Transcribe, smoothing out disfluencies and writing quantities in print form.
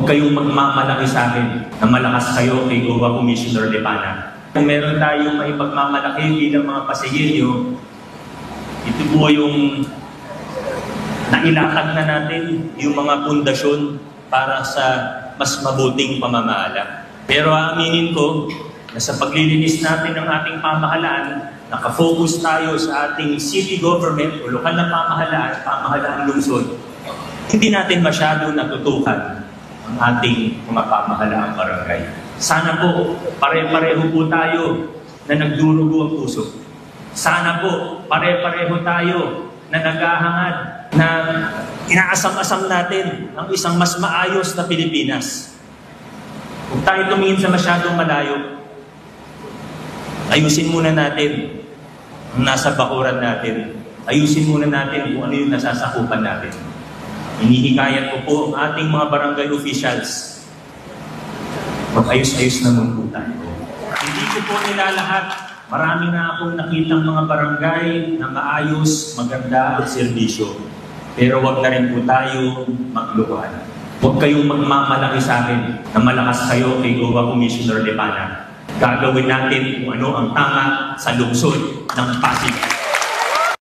kayong magmamalaki sa akin na malakas kayo kay GOA Commissioner Lepana. Kung meron tayong may pagmamalaki bilang mga Pasigueño, ito po yung nailatag na natin yung mga pundasyon para sa mas mabuting pamamahala. Pero aminin ko na sa paglilinis natin ng ating pamahalaan, nakafocus tayo sa ating city government o lokal na pamahalaan lungsod. Hindi natin masyado natutukan ang ating mga pamahalaang barangay. Sana po, pare-pareho po tayo na nagdurugo ang puso. Sana po, pare-pareho tayo na naghahangad na inaasam-asam natin ang isang mas maayos na Pilipinas. Kung tayo tumingin sa masyadong malayo, ayusin muna natin ang nasa bakuran natin. Ayusin muna natin kung ano yung nasasakupan natin. Hinihikayat ko po ang ating mga barangay officials. Mag-ayos-ayos naman po tayo. Hindi ko po nilalahat. Marami na akong nakitang mga barangay na maayos, maganda ang serbisyo. Pero wag na rin po tayo magluhan. Huwag kayong magmamalaki sa akin na malakas kayo kay GOA Commissioner Lepana. Gagawin natin kung ano ang tama sa lungsod ng Pasig.